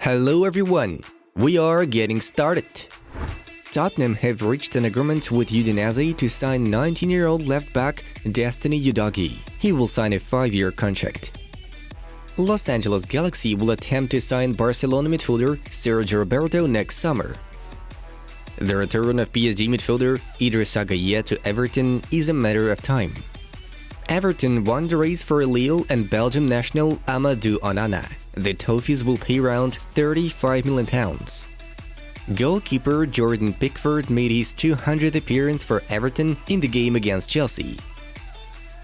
Hello everyone, we are getting started. Tottenham have reached an agreement with Udinese to sign 19-year-old left-back Destiny Udogie. He will sign a 5-year contract. Los Angeles Galaxy will attempt to sign Barcelona midfielder Sergio Roberto next summer. The return of PSG midfielder Idrissa Gueye to Everton is a matter of time. Everton won the race for Lille and Belgium national Amadou Onana. The Toffees will pay around £35 million. Goalkeeper Jordan Pickford made his 200th appearance for Everton in the game against Chelsea.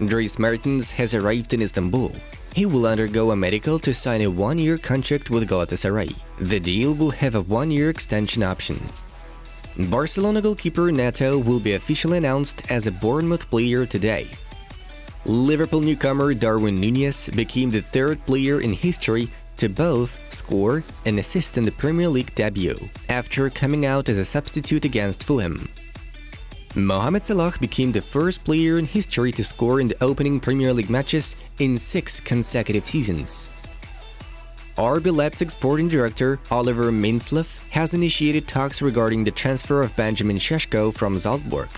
Dries Mertens has arrived in Istanbul. He will undergo a medical to sign a 1-year contract with Galatasaray. The deal will have a 1-year extension option. Barcelona goalkeeper Neto will be officially announced as a Bournemouth player today. Liverpool newcomer Darwin Núñez became the third player in history to both score and assist in the Premier League debut, after coming out as a substitute against Fulham. Mohamed Salah became the first player in history to score in the opening Premier League matches in 6 consecutive seasons. RB Leipzig sporting director Oliver Mintzlaff has initiated talks regarding the transfer of Benjamin Šeško from Salzburg.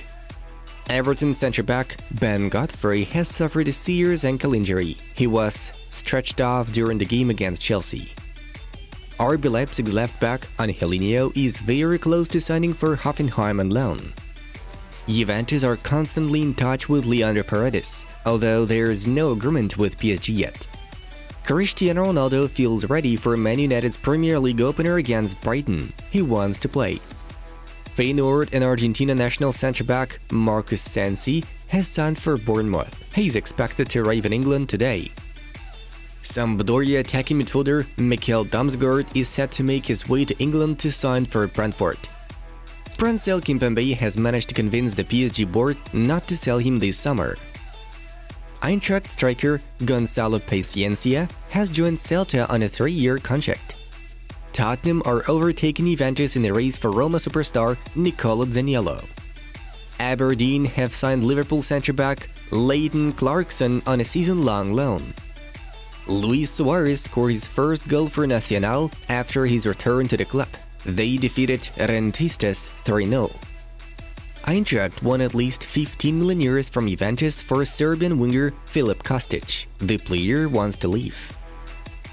Everton centre-back Ben Godfrey has suffered a serious ankle injury. He was stretched off during the game against Chelsea. RB Leipzig's left-back Angelino is very close to signing for Hoffenheim on loan. Juventus are constantly in touch with Leandro Paredes, although there is no agreement with PSG yet. Cristiano Ronaldo feels ready for Man United's Premier League opener against Brighton. He wants to play. Feyenoord and Argentina national centre-back Marcus Sensi has signed for Bournemouth. He is expected to arrive in England today. Sampdoria attacking midfielder Mikkel Damsgaard is set to make his way to England to sign for Brentford. Prancel Kimpembe has managed to convince the PSG board not to sell him this summer. Eintracht striker Gonzalo Paciencia has joined Celta on a 3-year contract. Tottenham are overtaking Juventus in the race for Roma superstar Nicola Zaniolo. Aberdeen have signed Liverpool centre-back Leighton Clarkson on a season-long loan. Luis Suarez scored his first goal for Nacional after his return to the club. They defeated Rentistas 3-0. Eintracht won at least 15 million euros from Juventus for Serbian winger Filip Kostic. The player wants to leave.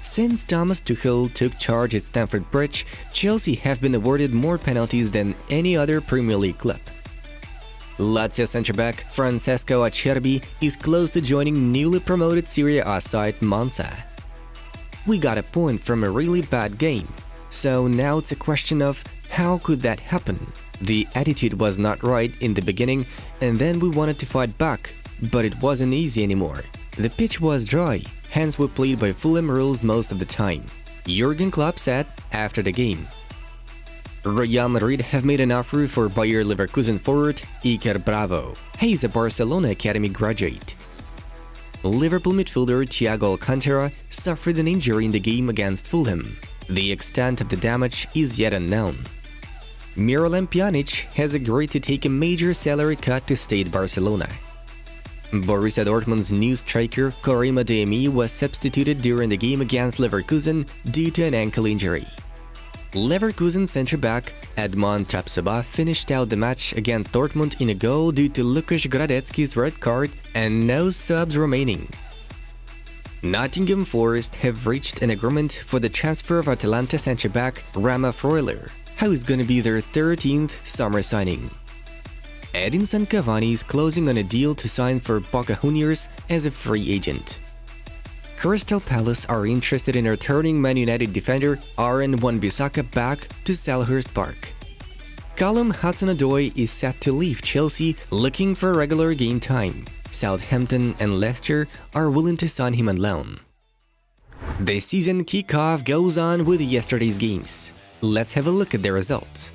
Since Thomas Tuchel took charge at Stamford Bridge, Chelsea have been awarded more penalties than any other Premier League club. Lazio centre-back Francesco Acerbi is close to joining newly promoted Serie A side Monza. We got a point from a really bad game, so now it's a question of how could that happen? The attitude was not right in the beginning, and then we wanted to fight back, but it wasn't easy anymore. The pitch was dry, hence we played by Fulham rules most of the time, Jurgen Klopp said after the game. Real Madrid have made an offer for Bayer Leverkusen forward Iker Bravo. He is a Barcelona Academy graduate. Liverpool midfielder Thiago Alcantara suffered an injury in the game against Fulham. The extent of the damage is yet unknown. Miralem Pjanic has agreed to take a major salary cut to stay at Barcelona. Borussia Dortmund's new striker Karim Adeyemi was substituted during the game against Leverkusen due to an ankle injury. Leverkusen centre-back Edmond Tapsoba finished out the match against Dortmund in a goal due to Lukas Gradecki's red card and no subs remaining. Nottingham Forest have reached an agreement for the transfer of Atalanta centre-back Rama Freuler, who is going to be their 13th summer signing. Edinson Cavani is closing on a deal to sign for Boca Juniors as a free agent. Crystal Palace are interested in returning Man United defender Aaron Wan-Bissaka back to Selhurst Park. Callum Hudson-Odoi is set to leave Chelsea looking for regular game time. Southampton and Leicester are willing to sign him on loan. The season kickoff goes on with yesterday's games. Let's have a look at the results.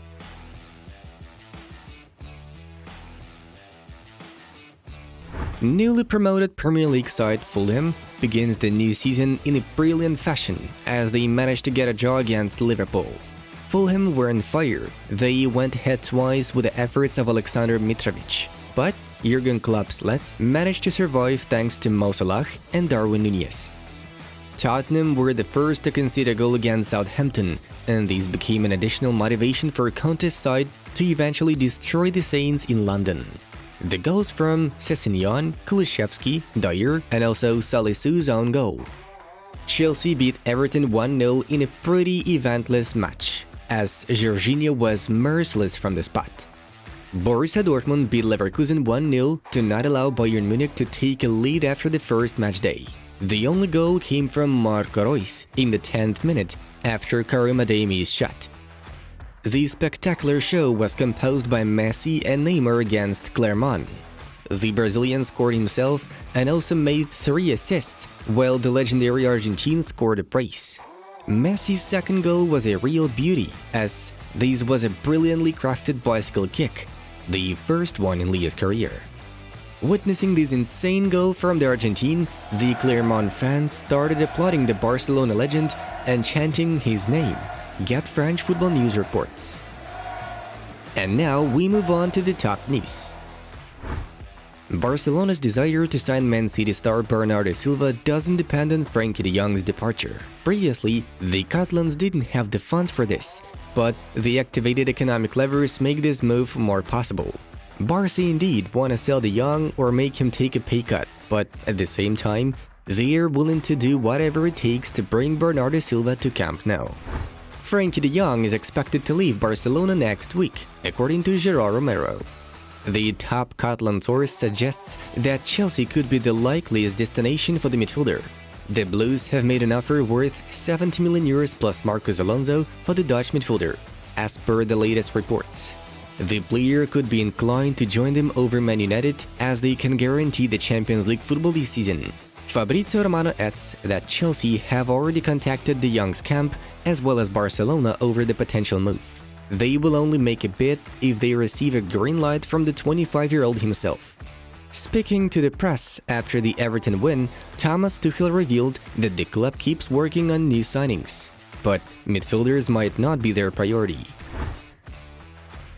Newly promoted Premier League side Fulham begins the new season in a brilliant fashion as they managed to get a draw against Liverpool. Fulham were on fire. They went ahead twice with the efforts of Alexander Mitrovic, but Jurgen Klopp's lads managed to survive thanks to Mo Salah and Darwin Núñez. Tottenham were the first to concede a goal against Southampton, and this became an additional motivation for Conte's side to eventually destroy the Saints in London. The goals from Sessegnon, Kulusevski, Dyer, and also Salissu's own goal. Chelsea beat Everton 1-0 in a pretty eventless match, as Jorginho was merciless from the spot. Borussia Dortmund beat Leverkusen 1-0 to not allow Bayern Munich to take a lead after the first match day. The only goal came from Marco Reus in the 10th minute after Karim Adeyemi's shot. The spectacular show was composed by Messi and Neymar against Clermont. The Brazilian scored himself and also made 3 assists, while the legendary Argentine scored a brace. Messi's second goal was a real beauty, as this was a brilliantly crafted bicycle kick, the first one in Leo's career. Witnessing this insane goal from the Argentine, the Clermont fans started applauding the Barcelona legend and chanting his name. Get French Football News reports. And now we move on to the top news. Barcelona's desire to sign Man City star Bernardo Silva doesn't depend on Frenkie de Jong's departure. Previously, the Catalans didn't have the funds for this, but the activated economic levers make this move more possible. Barca indeed want to sell de Jong or make him take a pay cut, but at the same time, they are willing to do whatever it takes to bring Bernardo Silva to Camp Nou. Frenkie de Jong is expected to leave Barcelona next week, according to Gerard Romero. The top Catalan source suggests that Chelsea could be the likeliest destination for the midfielder. The Blues have made an offer worth 70 million euros plus Marcos Alonso for the Dutch midfielder, as per the latest reports. The player could be inclined to join them over Man United, as they can guarantee the Champions League football this season. Fabrizio Romano adds that Chelsea have already contacted de Jong's camp as well as Barcelona over the potential move. They will only make a bid if they receive a green light from the 25-year-old himself. Speaking to the press after the Everton win, Thomas Tuchel revealed that the club keeps working on new signings, but midfielders might not be their priority.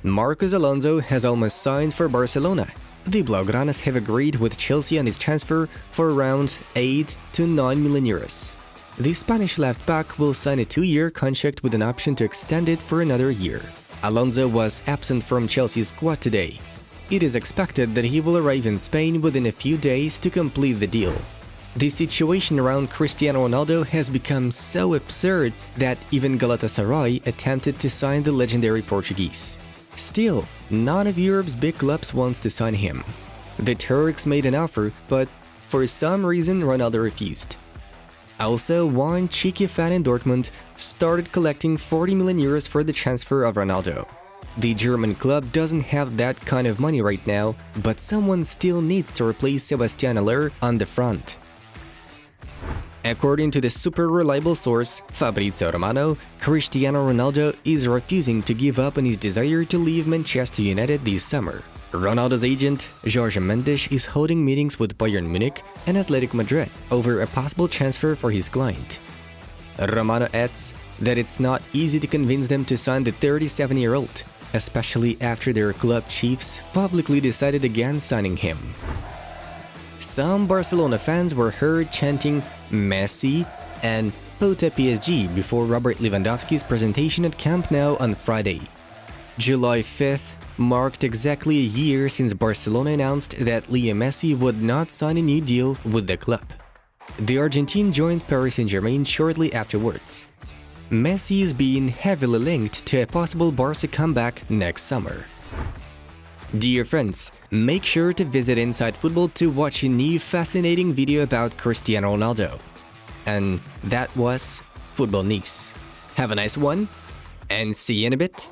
Marcos Alonso has almost signed for Barcelona. The Blaugranas have agreed with Chelsea on his transfer for around 8 to 9 million euros. The Spanish left-back will sign a 2-year contract with an option to extend it for another year. Alonso was absent from Chelsea's squad today. It is expected that he will arrive in Spain within a few days to complete the deal. The situation around Cristiano Ronaldo has become so absurd that even Galatasaray attempted to sign the legendary Portuguese. Still, none of Europe's big clubs wants to sign him. The Turks made an offer, but for some reason Ronaldo refused. Also, one cheeky fan in Dortmund started collecting 40 million euros for the transfer of Ronaldo. The German club doesn't have that kind of money right now, but someone still needs to replace Sebastian Haller on the front. According to the super reliable source, Fabrizio Romano, Cristiano Ronaldo is refusing to give up on his desire to leave Manchester United this summer. Ronaldo's agent, Jorge Mendes, is holding meetings with Bayern Munich and Athletic Madrid over a possible transfer for his client. Romano adds that it's not easy to convince them to sign the 37-year-old, especially after their club chiefs publicly decided against signing him. Some Barcelona fans were heard chanting Messi and Puta PSG before Robert Lewandowski's presentation at Camp Nou on Friday. July 5th marked exactly a year since Barcelona announced that Leo Messi would not sign a new deal with the club. The Argentine joined Paris Saint-Germain shortly afterwards. Messi is being heavily linked to a possible Barca comeback next summer. Dear friends, make sure to visit Inside Football to watch a new fascinating video about Cristiano Ronaldo. And that was Football News. Have a nice one, and see you in a bit.